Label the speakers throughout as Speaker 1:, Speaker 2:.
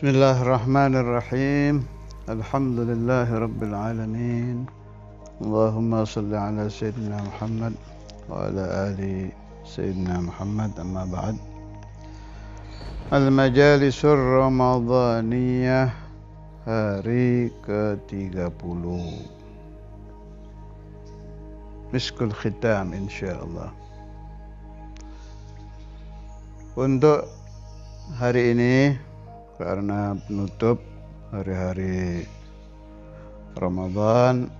Speaker 1: Bismillahirrahmanirrahim. Alhamdulillahirabbil alamin. Allahumma shalli ala sayyidina Muhammad wa ala ali sayyidina Muhammad, amma ba'd. Al-Majalisur Ramadhaniyah hari ke-30. Miskul Khitam insyaallah. Untuk hari ini, karena penutup hari-hari Ramadan,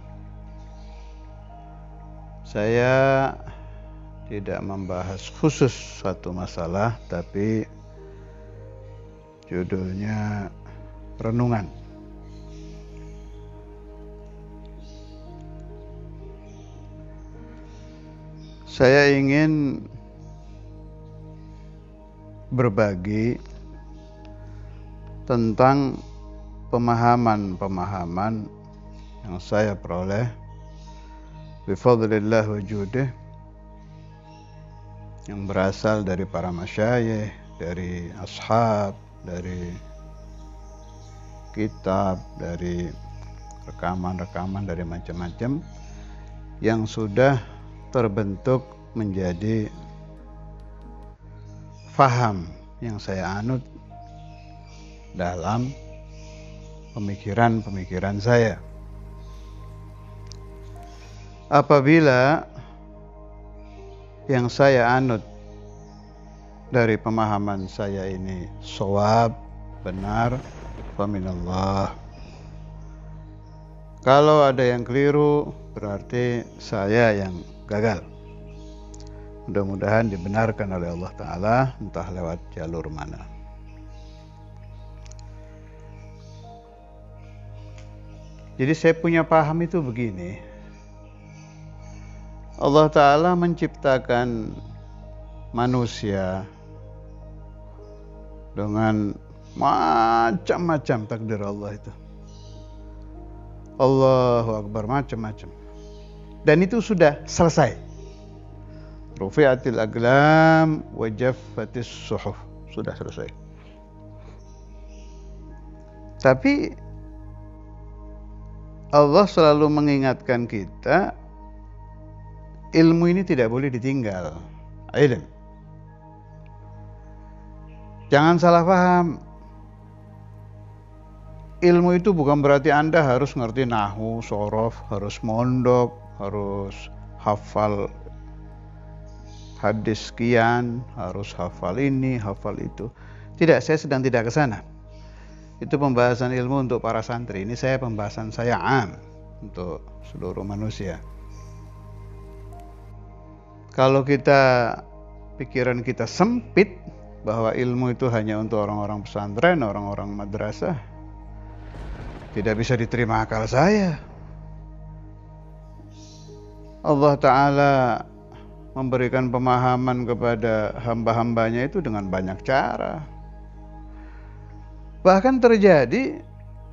Speaker 1: saya tidak membahas khusus satu masalah, tapi judulnya renungan. Saya ingin berbagi tentang pemahaman-pemahaman yang saya peroleh bifadlillah wa judih, yang berasal dari para masyayikh, dari ashab, dari kitab, dari rekaman-rekaman dari macam-macam yang sudah terbentuk menjadi faham yang saya anut dalam pemikiran-pemikiran saya. Apabila yang saya anut dari pemahaman saya ini shawab, benar, faminallah. Kalau ada yang keliru, berarti saya yang gagal. Mudah-mudahan dibenarkan oleh Allah Ta'ala, entah lewat jalur mana. Jadi saya punya paham itu begini. Allah Ta'ala menciptakan manusia dengan macam-macam takdir Allah itu. Allahu Akbar, macam-macam. Dan itu sudah selesai. Rufi'atil aqlam wa jaffatis suhuf. Sudah selesai. Tapi Allah selalu mengingatkan kita, ilmu ini tidak boleh ditinggal. Ilmu. Jangan salah paham. Ilmu itu bukan berarti Anda harus ngerti nahwu, shorof, harus mondok, harus hafal hadis sekian, harus hafal ini, hafal itu. Tidak, saya sedang tidak ke sana. Itu pembahasan ilmu untuk para santri. Ini pembahasan saya am untuk seluruh manusia. Kalau pikiran kita sempit bahwa ilmu itu hanya untuk orang-orang pesantren, orang-orang madrasah, tidak bisa diterima akal saya. Allah Ta'ala memberikan pemahaman kepada hamba-hambanya itu dengan banyak cara. Bahkan terjadi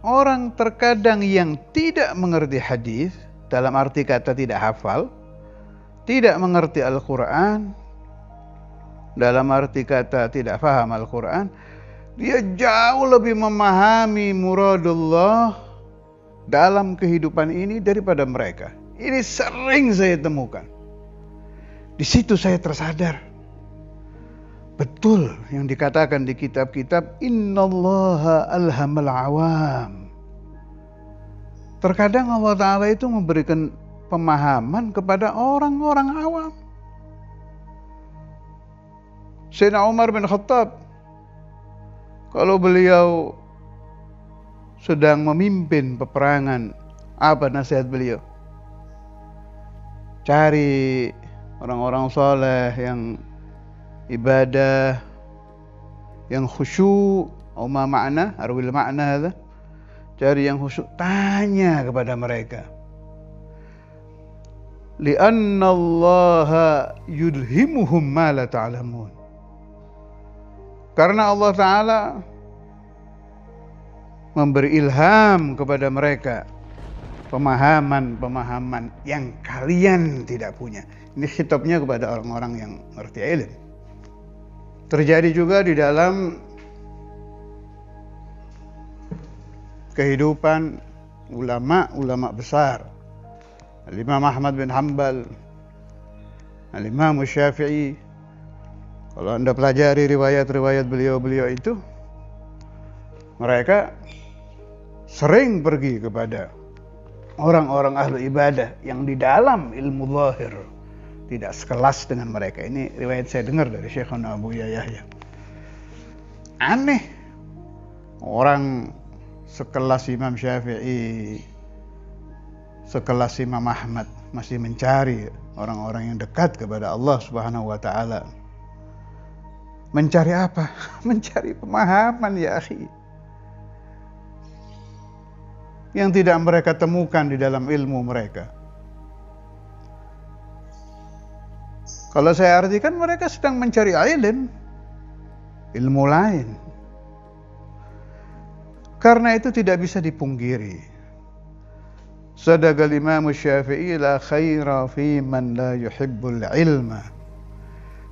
Speaker 1: orang terkadang yang tidak mengerti hadis, dalam arti kata tidak hafal, tidak mengerti Al-Quran, dalam arti kata tidak paham Al-Quran, dia jauh lebih memahami muradullah dalam kehidupan ini daripada mereka. Ini sering saya temukan. Di situ saya tersadar. Betul yang dikatakan di kitab-kitab, innallaha alhamal awam. Terkadang Allah Ta'ala itu memberikan pemahaman kepada orang-orang awam. Sayyidina Umar bin Khattab, kalau beliau sedang memimpin peperangan, apa nasihat beliau? Cari orang-orang soleh yang ibadah, yang khusyuk, ma ma'na, arwil ma'na hadha. Cari yang khusyuk, tanya kepada mereka. Li'anna Allah yudhimuhum ma la ta'lamun. Karena Allah Ta'ala memberi ilham kepada mereka pemahaman-pemahaman yang kalian tidak punya. Ini khitabnya kepada orang-orang yang ngerti ilmu. Terjadi juga di dalam kehidupan ulama-ulama besar. Al-Imam Ahmad bin Hanbal, Al-Imam Syafi'i. Kalau Anda pelajari riwayat-riwayat beliau-beliau itu, mereka sering pergi kepada orang-orang ahli ibadah yang di dalam ilmu zahir tidak sekelas dengan mereka. Ini riwayat saya dengar dari Syekhuna Abu Yahya. Aneh, orang sekelas Imam Syafi'i, sekelas Imam Ahmad masih mencari orang-orang yang dekat kepada Allah Subhanahu wa taala. Mencari apa? Mencari pemahaman, ya akhi, yang tidak mereka temukan di dalam ilmu mereka. Kalau saya artikan, mereka sedang mencari ilmu lain. Karena itu tidak bisa dipungkiri. Sadaqal Imam Syafi'i, la khaira fi man la yuhibbul ilma.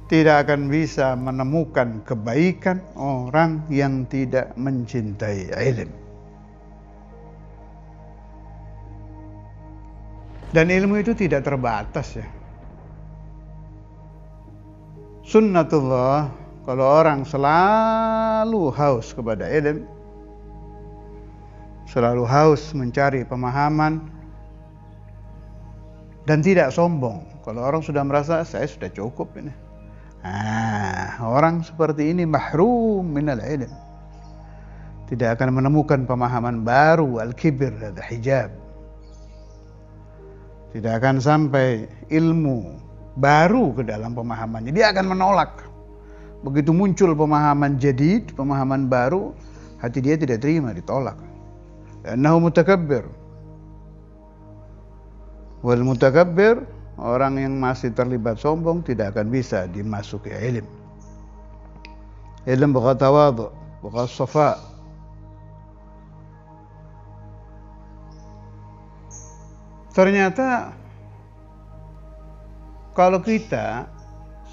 Speaker 1: Tidak akan bisa menemukan kebaikan orang yang tidak mencintai ilmu. Dan ilmu itu tidak terbatas, ya. Sunnatullah, kalau orang selalu haus kepada ilmu, selalu haus mencari pemahaman, dan tidak sombong. Kalau orang sudah merasa saya sudah cukup ini, orang seperti ini mahrum minal ilm, tidak akan menemukan pemahaman baru, al-kibir, al-hijab. Tidak akan sampai ilmu baru ke dalam pemahamannya. Dia akan menolak. Begitu muncul pemahaman jadid, pemahaman baru, hati dia tidak terima, ditolak. Annahu mutakabbir. Wal mutakabbir, orang yang masih terlibat sombong tidak akan bisa dimasuki ilmu. Ilmu bukan tawadhu, bukan safa. Ternyata kalau kita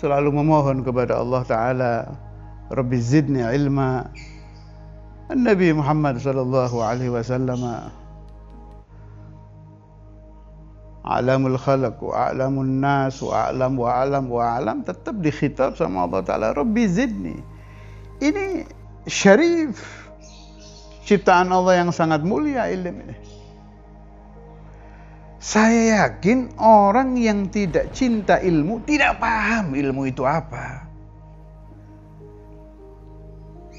Speaker 1: selalu memohon kepada Allah Ta'ala, Rabbi zidni ilma, Nabi Muhammad sallallahu alaihi wasallam a'lamul khalaq wa a'lamun nas wa a'lam tetap dikhitab sama Allah Ta'ala, Rabbi zidni. Ini syarif, ciptaan Allah yang sangat mulia ilmu ini. Saya yakin orang yang tidak cinta ilmu tidak paham ilmu itu apa.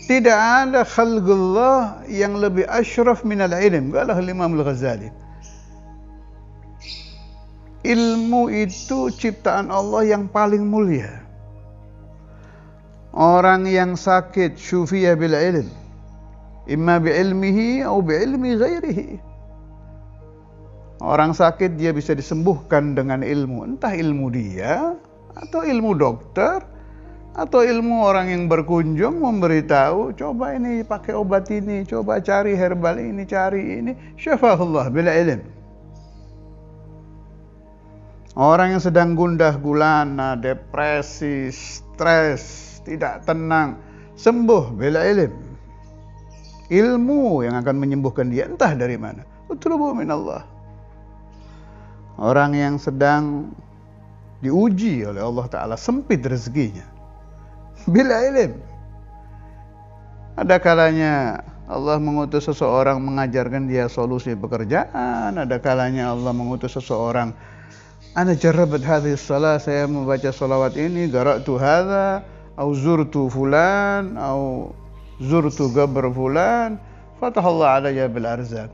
Speaker 1: Tidak ada khalqullah yang lebih asyraf minal ilm, kata Imam Al-Ghazali. Ilmu itu ciptaan Allah yang paling mulia. Orang yang sakit syufiya bil ilm, imma bi ilmihi atau bi ilmi ghairihi. Orang sakit dia bisa disembuhkan dengan ilmu, entah ilmu dia atau ilmu dokter atau ilmu orang yang berkunjung memberitahu, coba ini pakai obat ini, coba cari herbal ini, cari ini, syafahullah bil ilm. Orang yang sedang gundah gulana, depresi, stres, tidak tenang, sembuh bil ilm. Ilmu yang akan menyembuhkan dia, entah dari mana. Utlubu minallah. Orang yang sedang diuji oleh Allah Ta'ala, sempit rezekinya, bila ilm. Ada kalanya Allah mengutus seseorang mengajarkan dia solusi pekerjaan. Ada kalanya Allah mengutus seseorang, ana jarrabat hadhihi shalah, saya membaca salawat ini, qara'tu hadza, au zurtu fulan, au zurtu qabr fulan, fatahallahu alayya bil arzaq.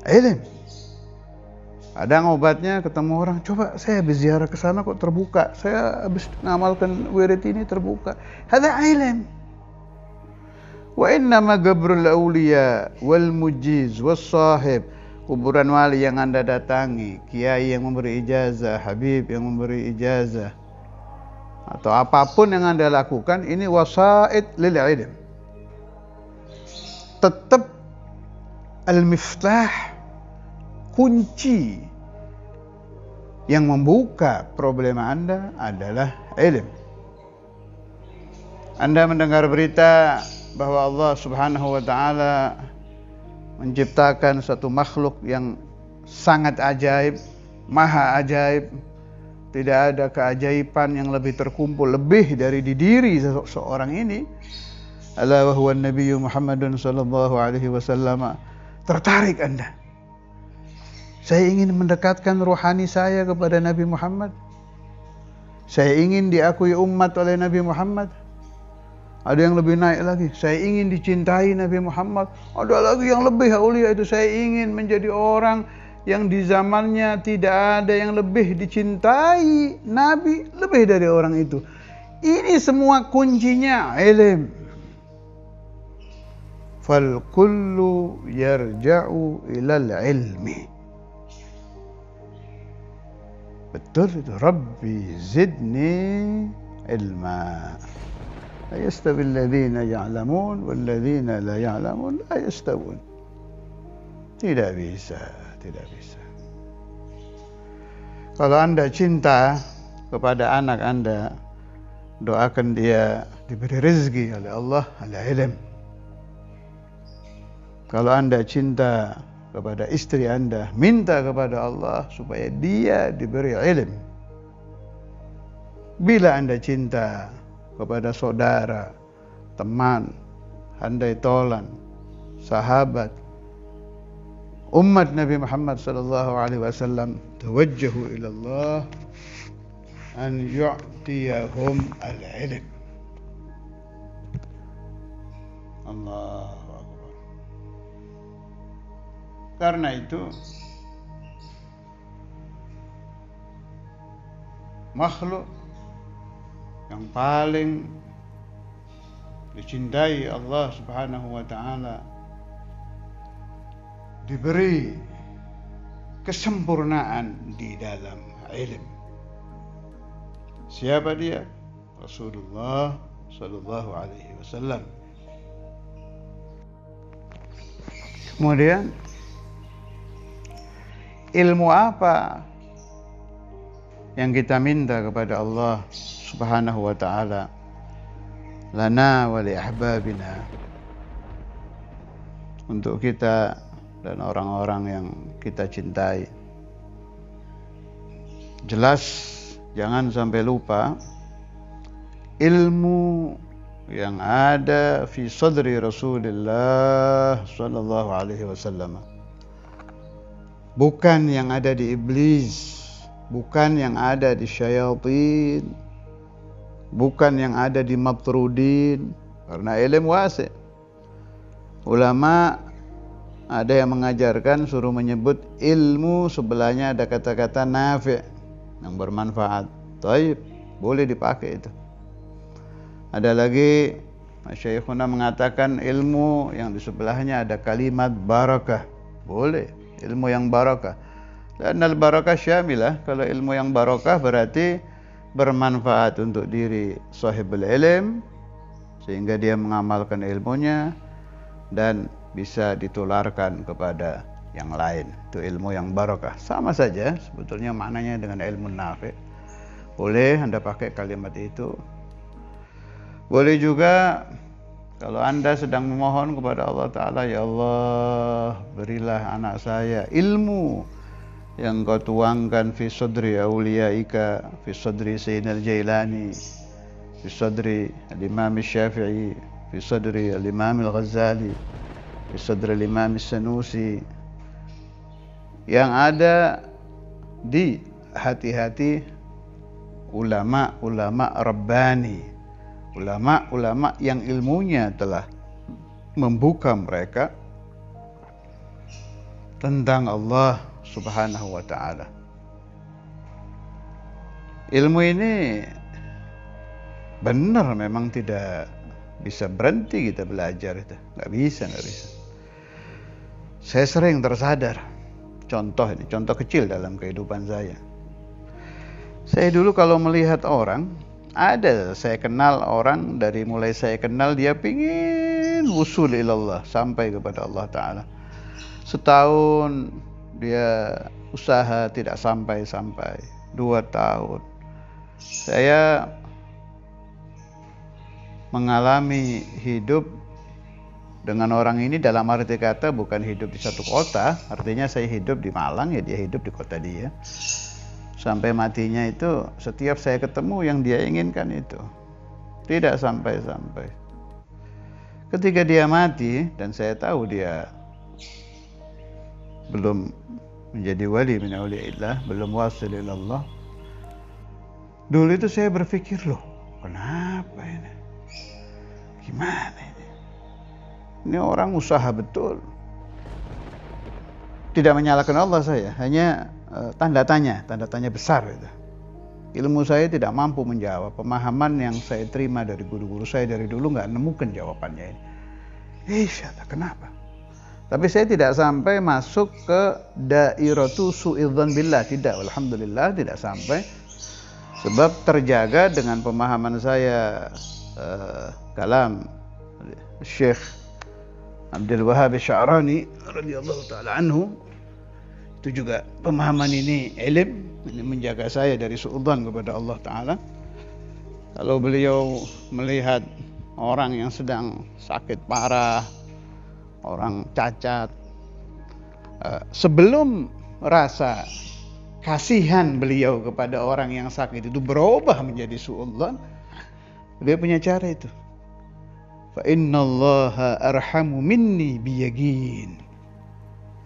Speaker 1: Ilm. Ada obatnya, ketemu orang, coba saya habis ziarah ke sana kok terbuka, saya habis ngamalkan wirid ini terbuka. Hadza ilm. Wa innama gabrul awliya wal mujiz was sahib, kuburan wali yang Anda datangi, kiai yang memberi ijazah, habib yang memberi ijazah, atau apapun yang Anda lakukan, ini wasaid lil ilm. Tetap al-miftah, kunci yang membuka problema Anda adalah ilmu. Anda mendengar berita bahwa Allah Subhanahu wa taala menciptakan suatu makhluk yang sangat ajaib, maha ajaib. Tidak ada keajaiban yang lebih terkumpul lebih dari di diri seorang ini. Ala wa huwa Nabi Muhammadun sallallahu alaihi wasallam. Tertarik Anda? Saya ingin mendekatkan rohani saya kepada Nabi Muhammad. Saya ingin diakui umat oleh Nabi Muhammad. Ada yang lebih naik lagi. Saya ingin dicintai Nabi Muhammad. Ada lagi yang lebih aulia itu. Saya ingin menjadi orang yang di zamannya tidak ada yang lebih dicintai Nabi lebih dari orang itu. Ini semua kuncinya ilm. Fal kullu yarja'u ilal ilmi. Betul itu. Rabbi zidni ilma. La yastawi alladhina ya'lamun wal ladhina la ya'lamun la yastawun. Tidak bisa. Tidak bisa. Kalau Anda cinta kepada anak Anda, doakan dia diberi rezeki oleh Allah, oleh ilm. Kalau Anda cinta kepada istri Anda, minta kepada Allah supaya dia diberi ilm. Bila Anda cinta kepada saudara, teman, handai tolan, sahabat, umat Nabi Muhammad sallallahu alaihi wasallam, tawajjahu ila Allah an yu'tiyahum al-ilm. Allahu Akbar. Karena itu makhluk yang paling dicintai Allah Subhanahu wa taala diberi kesempurnaan di dalam ilmu. Siapa dia? Rasulullah sallallahu alaihi wasallam. Kemudian ilmu apa yang kita minta kepada Allah Subhanahu wa taala lana wa li ahbabina, untuk kita dan orang-orang yang kita cintai. Jelas jangan sampai lupa ilmu yang ada fi sadri Rasulullah sallallahu alaihi wasallam. Bukan yang ada di iblis, bukan yang ada di syayatin, bukan yang ada di matrudin, karena ilmu wasi'. Ulama ada yang mengajarkan suruh menyebut ilmu sebelahnya ada kata-kata nafi', yang bermanfaat. Taib, boleh dipakai itu. Ada lagi Masyayikhuna mengatakan ilmu yang di sebelahnya ada kalimat barakah. Boleh, ilmu yang barakah. Dan al-barakah syamilah. Kalau ilmu yang barakah berarti bermanfaat untuk diri sahibul ilm, sehingga dia mengamalkan ilmunya dan bisa ditularkan kepada yang lain. Itu ilmu yang barakah. Sama saja sebetulnya maknanya dengan ilmu nafi'. Boleh Anda pakai kalimat itu. Boleh juga kalau Anda sedang memohon kepada Allah Ta'ala, ya Allah, berilah anak saya ilmu yang kau tuangkan fi sadri awliyaika, fi sadri Sayyidina Al-Jailani, fi sadri Al-Imam Syafi'i, fi sadri Al-Imam Al-Ghazali, fi sadri Al-Imam Sanusi, yang ada di hati-hati ulama-ulama Rabbani, ulama-ulama yang ilmunya telah membuka mereka tentang Allah Subhanahu wa ta'ala. Ilmu ini benar memang tidak bisa berhenti kita belajar itu. Nggak bisa. Saya sering tersadar. Contoh ini, contoh kecil dalam kehidupan saya. Saya dulu kalau melihat orang, ada saya kenal orang, dari mulai saya kenal dia pingin wusul ilallah, sampai kepada Allah Ta'ala. Setahun dia usaha tidak sampai-sampai, 2 tahun. Saya mengalami hidup dengan orang ini dalam arti kata bukan hidup di satu kota, artinya saya hidup di Malang, ya dia hidup di kota dia. Sampai matinya itu setiap saya ketemu yang dia inginkan itu. Tidak sampai-sampai. Ketika dia mati dan saya tahu dia belum menjadi wali min auliyaillah, belum wasil ilallah. Dulu itu saya berpikir, loh, kenapa ini? Gimana ini? Ini orang usaha betul. Tidak menyalahkan Allah saya, hanya tanda tanya besar itu. Ilmu saya tidak mampu menjawab. Pemahaman yang saya terima dari guru-guru saya dari dulu nggak nemukan jawabannya ini. Kenapa? Tapi saya tidak sampai masuk ke dairatu su'idzan billah, tidak. Alhamdulillah tidak sampai. Sebab terjaga dengan pemahaman saya kalam Syekh Abdul Wahhab Sya'rani radhiyallahu taala anhu. Itu juga pemahaman ini ini menjaga saya dari suudzon kepada Allah taala. Kalau beliau melihat orang yang sedang sakit parah, orang cacat, sebelum rasa kasihan beliau kepada orang yang sakit itu berubah menjadi suudzon, beliau punya cara itu. Fa innallaha arhamu minni biyaqin.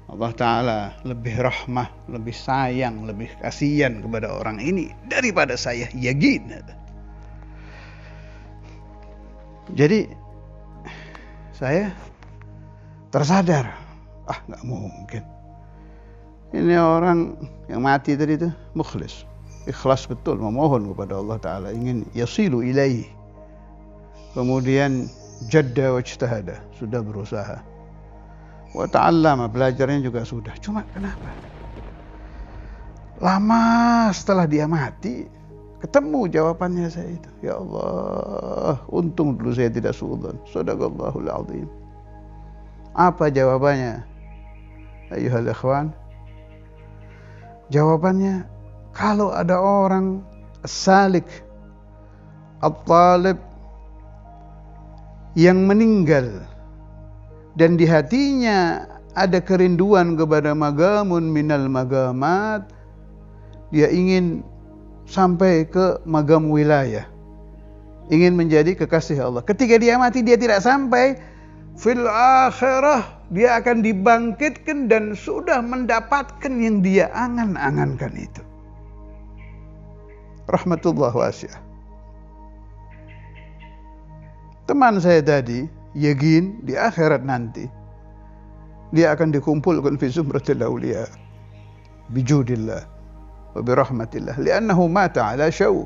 Speaker 1: Allah Ta'ala lebih rahmah, lebih sayang, lebih kasihan kepada orang ini daripada saya, yaqin. Jadi saya tersadar, nggak mungkin. Ini orang yang mati tadi itu mukhlis, ikhlas betul memohon kepada Allah Ta'ala, ingin yasilu ilaihi. Kemudian jadda wajtahada, sudah berusaha. Wa ta'allama, belajarnya juga sudah. Cuma kenapa? Lama setelah dia mati, ketemu jawabannya saya itu. Ya Allah, untung dulu saya tidak suudzon. Shadaqallahul azim. Apa jawabannya? Ayyuhal ikhwan. Jawabannya, kalau ada orang salik, at-talib, yang meninggal dan di hatinya ada kerinduan kepada magamun minal magamat, dia ingin sampai ke magam wilayah, ingin menjadi kekasih Allah. Ketika dia mati dia tidak sampai, fil akhirah dia akan dibangkitkan dan sudah mendapatkan yang dia angan-angankan itu. Rahmatullah wasi'ah. Teman saya tadi yakin di akhirat nanti dia akan dikumpulkan fi zumratil awliya bijudillah wa birahmatillah, li'annahu mata ala syauq.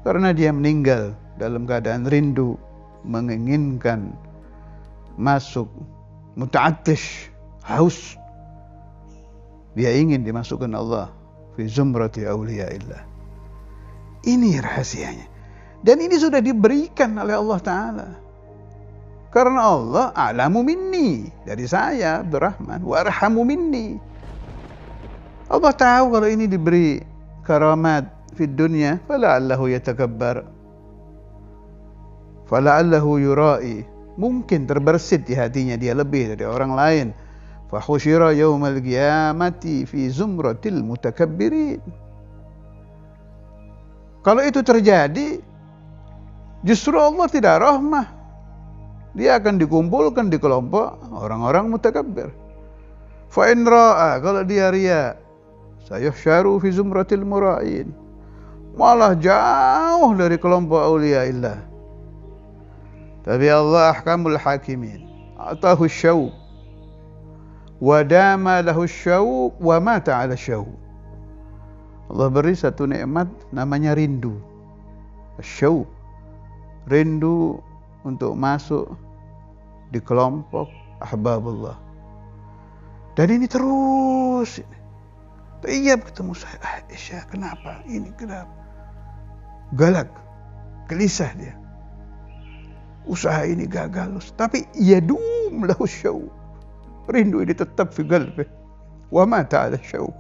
Speaker 1: Karena dia meninggal dalam keadaan rindu, menginginkan masuk, muta'attish, haus. Dia ingin dimasukkan Allah fi zumrati awliyaillah. Ini rahasianya. Dan ini sudah diberikan oleh Allah Ta'ala. Karena Allah a'lamu minni, dari saya Abdurrahman, wa arhamu minni. Allah tahu kalau ini diberi karamat di dunia, fala'allahu yatakabbar, fala'allahu yura'i, mungkin terbersit di hatinya dia lebih dari orang lain. Fahusyira yawmal qiyamati fi zumratil mutakabbirin. Kalau itu terjadi, justru Allah tidak rahmah. Dia akan dikumpulkan di kelompok orang-orang mutakabbir. Fa in ra'a, kalau dia riya, sayuhsyaru fi zumratil mura'in, malah jauh dari kelompok auliyaillah. Tapi Allah ahkamul hakimin, atahu syauq wa dama lahu syauq wa mata ala syauq. Allah beri satu nikmat namanya rindu, syauq, rindu untuk masuk di kelompok ahbabullah. Dan ini terus. Tiap ketemu saya, Aisyah, kenapa? Ini kenapa? Galak, gelisah dia. Usaha ini gagal. Tapi yadum lahu syauq. Rindu ini tetap fi qalbi. Wa mata ala syauq.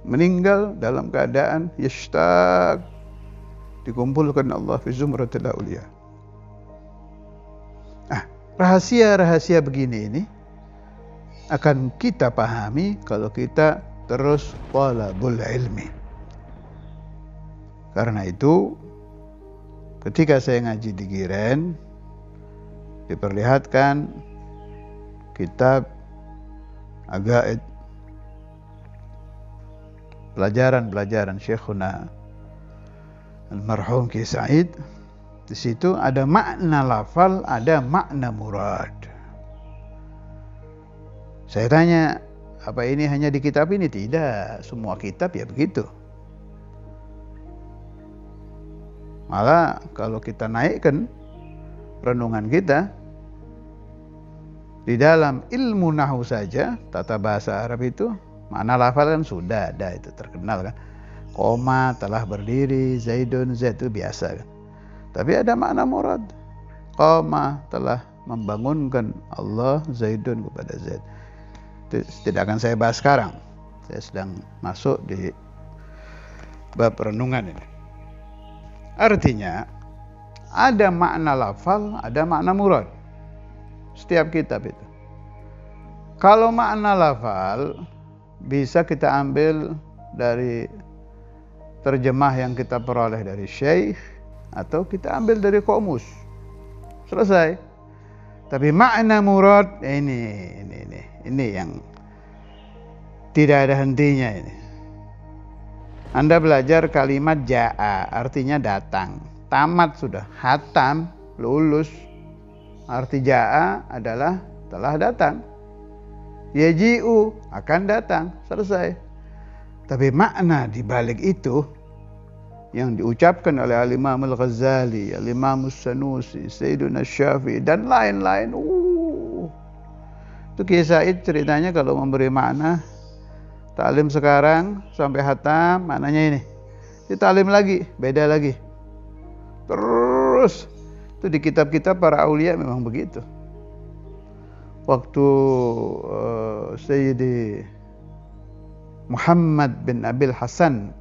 Speaker 1: Meninggal dalam keadaan yashtaq, dikumpulkan Allah fi zumratil auliya. rahasia-rahasia begini ini akan kita pahami kalau kita terus talabul ilmi. Karena itu ketika saya ngaji di Giren, diperlihatkan kitab Agaid, pelajaran-pelajaran Syekhuna almarhum Ki Said. Di situ ada makna lafal, ada makna murad. Saya tanya, apa ini hanya di kitab ini? Tidak, semua kitab ya begitu. Malah kalau kita naikkan renungan kita di dalam ilmu nahwu saja, tata bahasa Arab itu, makna lafal kan sudah ada, itu terkenal kan. Koma telah berdiri, Zaidun, Zaid itu biasa kan. Tapi ada makna murad. Koma telah membangunkan Allah Zaidun kepada Zaid. Itu tidak akan saya bahas sekarang. Saya sedang masuk di bab renungan ini. Artinya ada makna lafal, ada makna murad. Setiap kitab itu. Kalau makna lafal bisa kita ambil dari terjemah yang kita peroleh dari syekh atau kita ambil dari komus. Selesai. Tapi makna murad ini yang tidak ada hentinya ini. Anda belajar kalimat jaa, artinya datang. Tamat sudah, hatam, lulus. Arti jaa adalah telah datang. Yaji'u, akan datang, selesai. Tapi makna di balik itu yang diucapkan oleh Al-Imam Al-Ghazali, Al-Imam As-Sanusi, Sayyiduna Syafi'i dan lain-lain. Itu Ki Said ceritanya kalau memberi makna taklim sekarang sampai hatam, maknanya ini. Ditalim lagi, beda lagi. Terus itu di kitab-kitab para aulia memang begitu. Waktu Sayyidi Muhammad bin Abil Hasan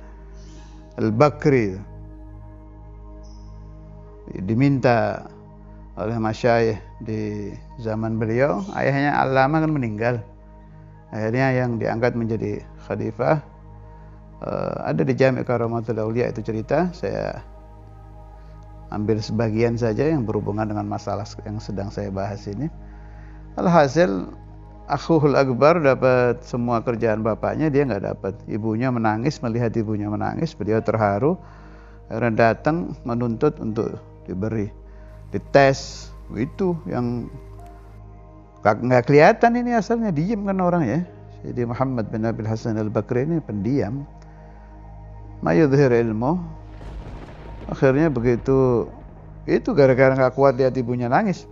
Speaker 1: Al-Bakri diminta oleh masyayikh di zaman beliau, ayahnya Allama kan meninggal. Akhirnya yang diangkat menjadi khalifah ada di Jami' Karamatul Aulia, itu cerita. Saya ambil sebagian saja yang berhubungan dengan masalah yang sedang saya bahas ini. Alhasil Akhuhul Akbar dapat semua kerjaan bapaknya, dia nggak dapat. Ibunya menangis, melihat ibunya menangis, beliau terharu. Akhirnya datang menuntut untuk diberi, dites. Itu yang nggak kelihatan ini asalnya, diem kan orang ya. Jadi Muhammad bin Abil Hasan Al-Bakri ini pendiam, mayudhir ilmu. Akhirnya begitu, itu gara-gara nggak kuat lihat ibunya nangis.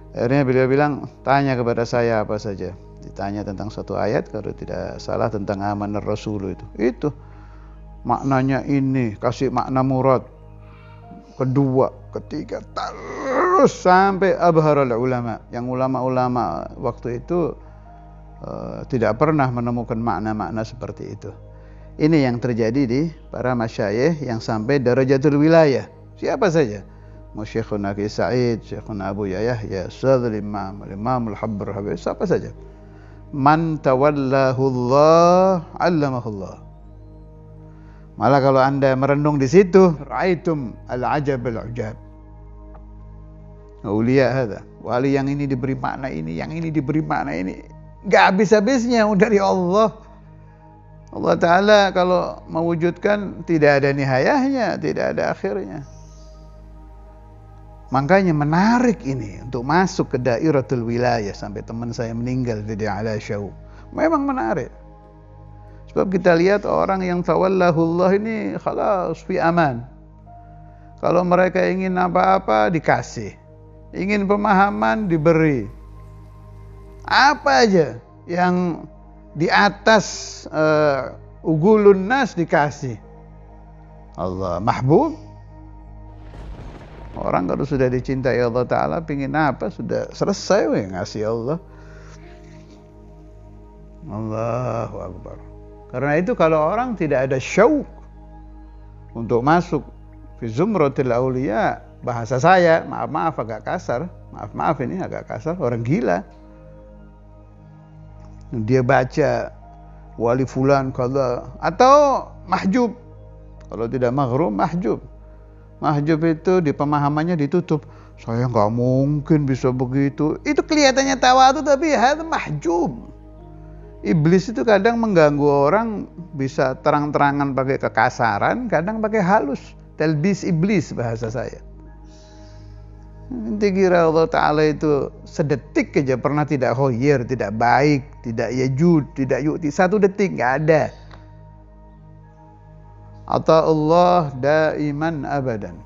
Speaker 1: Akhirnya beliau bilang, tanya kepada saya apa saja. Ditanya tentang suatu ayat, kalau tidak salah tentang amanar Rasul itu maknanya ini, kasih makna murad. Kedua, ketiga, terus sampai abharul ulama. Yang ulama-ulama waktu itu tidak pernah menemukan makna-makna seperti itu. Ini yang terjadi di para masyayikh yang sampai darajatul wilayah. Siapa saja. Syekhuna Ki Said, Syekhuna Abu Yahya, Syadhul Imam, Imam Al-Habr Habib, siapa saja. Man tawallahu Allah, allamahullah. Malah kalau Anda merenung di situ, ra'aitum al-ajab al-ujab. Aulia hada, wali yang ini diberi makna ini, yang ini diberi makna ini, enggak habis-habisnya dari Allah. Allah Ta'ala kalau mewujudkan tidak ada nihayahnya, tidak ada akhirnya. Makanya menarik ini untuk masuk ke dairatul wilayah. Sampai teman saya meninggal di Ala Syau. Memang menarik. Sebab kita lihat orang yang tawallahullah ini khalas fi aman. Kalau mereka ingin apa-apa dikasih, ingin pemahaman diberi. Apa aja yang di atas ugulun nas dikasih. Allah mahbub. Orang kalau sudah dicintai Allah Ta'ala, pingin apa, sudah selesai ngasih Allah. Allahu Akbar. Karena itu kalau orang tidak ada syauq untuk masuk fi zumratil auliya, bahasa saya, maaf agak kasar, maaf ini agak kasar, orang gila. Dia baca wali fulan kalau atau mahjub. Kalau tidak maghrum, mahjub. Mahjub itu di pemahamannya ditutup. Saya nggak mungkin bisa begitu. Itu kelihatannya tawadu tapi itu mahjub. Iblis itu kadang mengganggu orang, bisa terang-terangan pakai kekasaran, kadang pakai halus. Talbis iblis bahasa saya. Nanti kira Allah Ta'ala itu sedetik aja pernah tidak khoyir, tidak baik, tidak yajud, tidak yu'ti. 1 detik nggak ada. Atau Allah daiman abadan.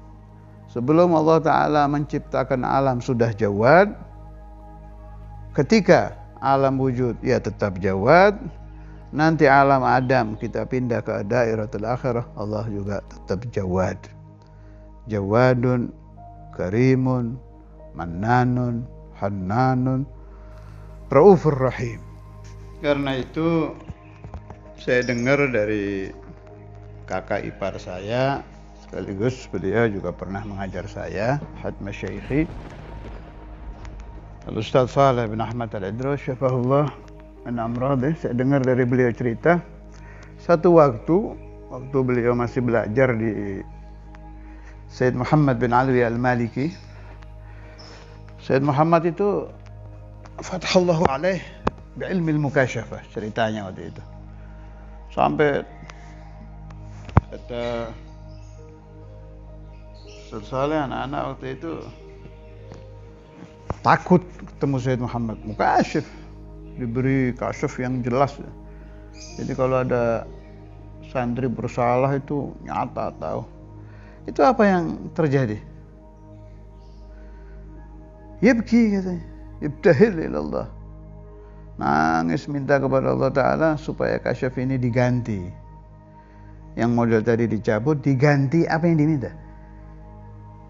Speaker 1: Sebelum Allah Ta'ala menciptakan alam sudah jawad. Ketika alam wujud ya tetap jawad. Nanti alam Adam kita pindah ke dairatul akhirah, Allah juga tetap jawad. Jawadun, karimun, mannanun, hannanun, raufur rahim. Karena itu saya dengar dari kakak ipar saya, sekaligus beliau juga pernah mengajar saya, Hatma Syaikhi, Al-Ustaz Saleh bin Ahmad Al-Idrus, syafahullah min amradih. Saya dengar dari beliau cerita, satu waktu beliau masih belajar di Sayyid Muhammad bin Alwi Al-Maliki. Sayyid Muhammad itu fathallahu alaih bi'ilmi al-mukasyafah, ceritanya waktu itu. Sampai kata Ustaz Saleh, anak-anak waktu itu takut ketemu Sayyid Muhammad. Mukasyaf, diberi kasyaf yang jelas. Jadi kalau ada santri bersalah itu nyata tahu. Itu apa yang terjadi? Yabki katanya, ibtahil ilallah. Nangis minta kepada Allah Ta'ala supaya kasyaf ini diganti. Yang model tadi dicabut, diganti apa yang diminta?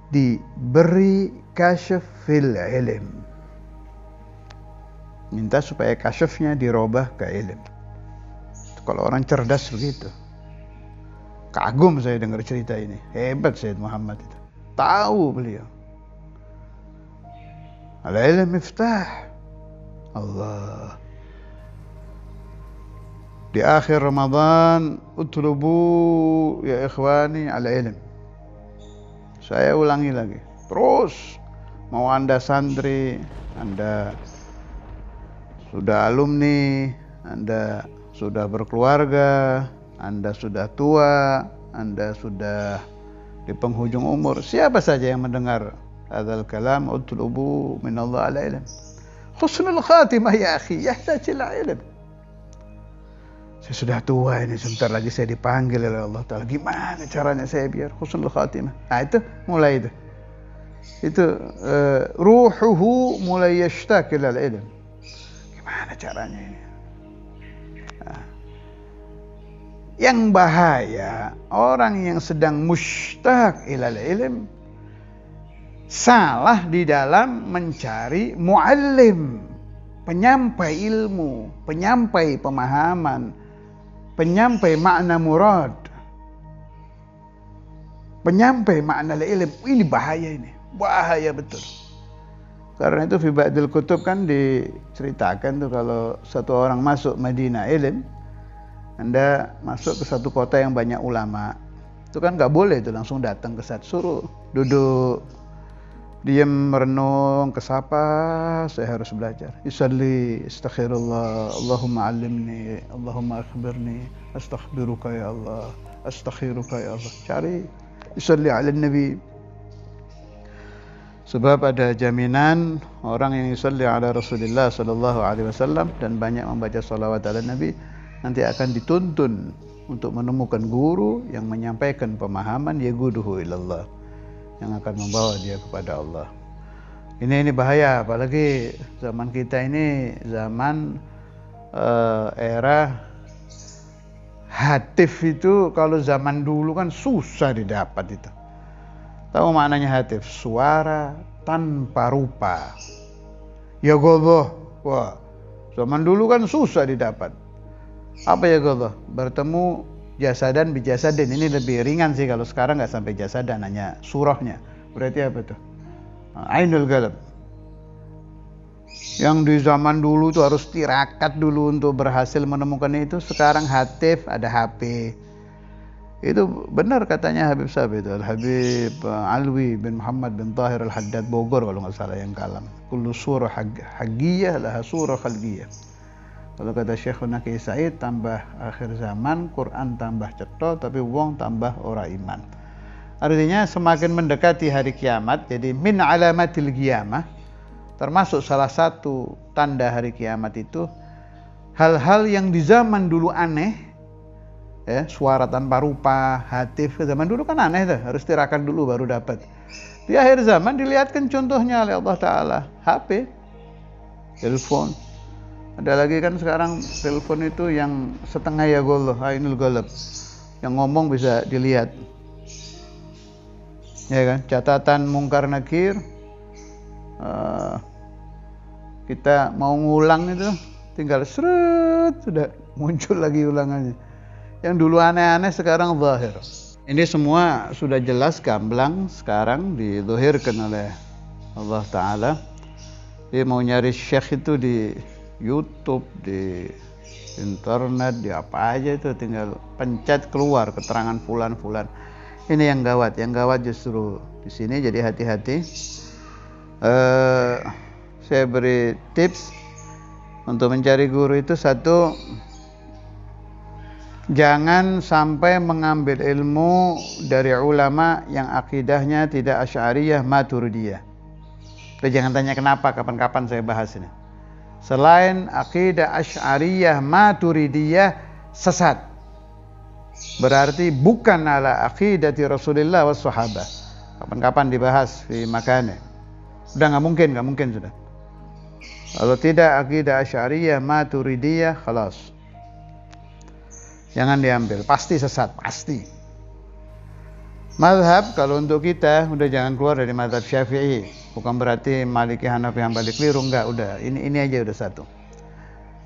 Speaker 1: Diberi kasyaf fil ilm. Minta supaya kasyafnya dirubah ke ilm. Kalau orang cerdas begitu. Kagum saya dengar cerita ini. Hebat Sayyid Muhammad itu. Tahu beliau. Al-ilm miftah. Allah. Di akhir Ramadan, utlubu ya ikhwani al-ilm. Saya ulangi lagi. Terus mau Anda santri, Anda sudah alumni, Anda sudah berkeluarga, Anda sudah tua, Anda sudah di penghujung umur, siapa saja yang mendengar hadzal kalam, utlubu min Allah ala ilm. Husnul khatimah ya akhi, yahtaj ila ilm. Saya sudah tua ini, sebentar lagi saya dipanggil oleh Allah Ta'ala. Gimana caranya saya biar husnul khatimah? Nah itu mulai itu. Itu ruhuhu mulai yashtaq ila ilm. Gimana caranya ini? Nah. Yang bahaya orang yang sedang mushtaq ilal ilm salah di dalam mencari muallim, penyampai ilmu, penyampai pemahaman, penyampai makna murad, penyampai makna ilm. Ini bahaya, ini bahaya betul. Karena itu fi ba'dil kutub kan diceritakan tuh kalau satu orang masuk Madinah ilm, Anda masuk ke satu kota yang banyak ulama, itu kan nggak boleh itu langsung datang ke satu, suruh duduk, diam, merenung, kesapa, saya harus belajar. Yusalli, astaghfirullah, Allahumma alimni, Allahumma akhbirni, astaghfiruka ya Allah, astaghfiruka ya Allah. Cari, yusalli ala nabi. Sebab ada jaminan orang yang yusalli ala Rasulullah sallallahu alaihi wasallam dan banyak membaca salawat ala Nabi nanti akan dituntun untuk menemukan guru yang menyampaikan pemahaman yaguduhu ilallah, yang akan membawa dia kepada Allah. Ini bahaya, apalagi zaman kita ini zaman era hatif. Itu kalau zaman dulu kan susah didapat itu. Tahu maknanya hatif? Suara tanpa rupa. Ya Allah, wah, zaman dulu kan susah didapat. Apa ya Allah? Bertemu jasadan bijasadin. Ini lebih ringan sih, kalau sekarang nggak sampai jasadan, hanya surahnya. Berarti apa tuh? Ainul Ghalab. Yang di zaman dulu itu harus tirakat dulu untuk berhasil menemukan itu. Sekarang hatif, ada HP. Itu benar katanya Habib Sabit, Al-Habib Alwi bin Muhammad bin Tahir Al-Haddad Bogor kalau nggak salah yang kalam. Kullu surah haggiyah laha surah khalqiyah. Kalau kata Syekhuna Kiai Said, tambah akhir zaman, Quran tambah cetha, tapi wong tambah ora iman. Artinya semakin mendekati hari kiamat, jadi min alamatil qiyamah, termasuk salah satu tanda hari kiamat itu hal-hal yang di zaman dulu aneh, ya, suara tanpa rupa, hatif, zaman dulu kan aneh tuh, harus tirakat dulu baru dapat. Di akhir zaman dilihatkan contohnya oleh Allah Ta'ala, HP, telepon. Ada lagi kan sekarang telepon itu yang setengah ya golloh, ainul ghalab, yang ngomong bisa dilihat, ya kan, catatan mungkar nakir. Kita mau ngulang itu tinggal seret sudah muncul lagi ulangannya. Yang dulu aneh-aneh sekarang zahir. Ini semua sudah jelas gamblang sekarang dizahirkan oleh Allah Ta'ala. Dia mau nyari syekh itu di YouTube, di internet, di apa aja itu tinggal pencet keluar keterangan fulan-fulan. Ini yang gawat justru di sini, jadi hati-hati. Saya beri tips untuk mencari guru itu: satu, jangan sampai mengambil ilmu dari ulama yang akidahnya tidak Asy'ariyah Maturidiyah. Jangan tanya kenapa, kapan-kapan saya bahas ini. Selain akidah Asy'ariyah Maturidiyah sesat, berarti bukan ala aqidati Rasulullah was sahabah. Kapan-kapan dibahas di makane. Udah nggak mungkin sudah. Kalau tidak akidah Asy'ariyah Maturidiyah, khalas. Jangan diambil, pasti sesat, pasti. Mazhab kalau untuk kita udah jangan keluar dari mazhab Syafi'i. Bukan berarti Maliki, Hanafi, Hambali keliru, enggak, udah. Ini aja udah satu.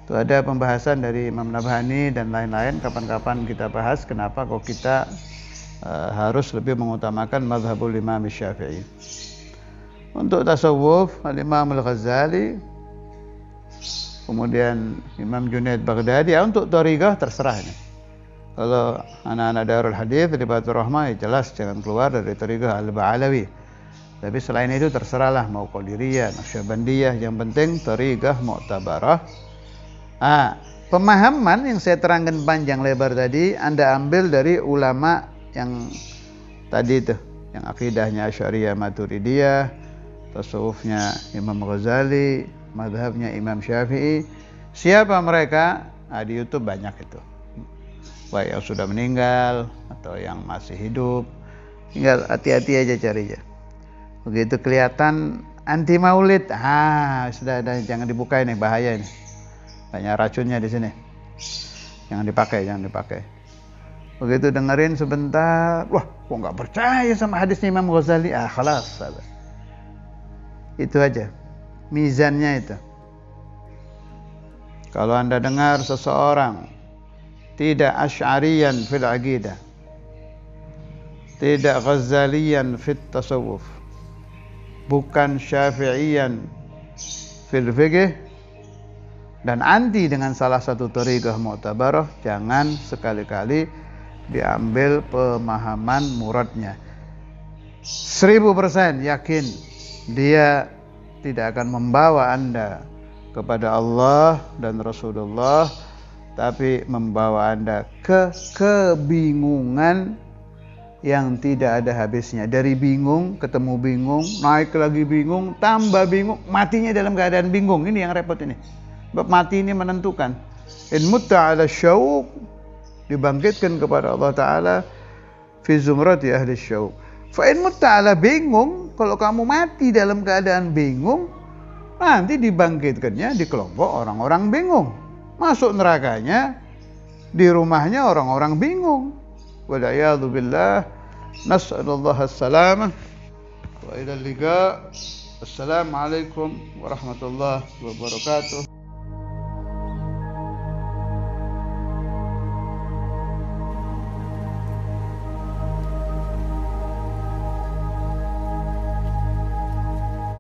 Speaker 1: Itu ada pembahasan dari Imam Nabhani dan lain-lain, kapan-kapan kita bahas kenapa kok kita harus lebih mengutamakan mazhabul Imam Syafi'i. Untuk tasawuf, Al-Imam Al-Ghazali, kemudian Imam Junaid Baghdadi. Ya, untuk thariqah terserah nih. Kalau anak-anak Darul Hadits di Batur Rahmah, ya jelas jangan keluar dari thariqah Al-Ba'alawi. Tapi selain itu terserahlah, mau Qadiriyah, Naqsyabandiyah, yang penting thariqah mu'tabarah. Pemahaman yang saya terangkan panjang lebar tadi Anda ambil dari ulama yang tadi itu, yang akidahnya Asy'ariyah Maturidiyah, tasawufnya Imam Ghazali, mazhabnya Imam Syafi'i. Siapa mereka? Di YouTube banyak itu, baik yang sudah meninggal atau yang masih hidup. Tinggal hati-hati aja carinya. Begitu kelihatan anti maulid, sudah ada, jangan dibuka ini, bahaya ini. Banyak racunnya di sini. Jangan dipakai. Begitu dengerin sebentar, wah, kok nggak percaya sama hadisnya Imam Ghazali? Khalas. Itu aja mizannya itu. Kalau Anda dengar seseorang tidak Asy'ariyan fil aqidah, tidak Ghazaliyan fit tasawuf, bukan Syafi'iyan fil fiqh, dan anti dengan salah satu thariqah mu'tabarah, jangan sekali-kali diambil pemahaman muradnya. 1000% yakin dia tidak akan membawa Anda kepada Allah dan Rasulullah, tapi membawa Anda ke kebingungan yang tidak ada habisnya. Dari bingung, ketemu bingung, naik lagi bingung, tambah bingung, matinya dalam keadaan bingung. Ini yang repot ini. Sebab mati ini menentukan. In mutta ala syauq, dibangkitkan kepada Allah Ta'ala fi zumrati ahli syauq. Fa in mutta ala bingung, kalau kamu mati dalam keadaan bingung, nanti dibangkitkannya di kelompok orang-orang bingung. Masuk nerakanya di rumahnya orang-orang bingung. Wal'iyadzu billah. Nas'alullah as-salamah wa ila liqa. Assalamualaikum warahmatullahi wabarakatuh.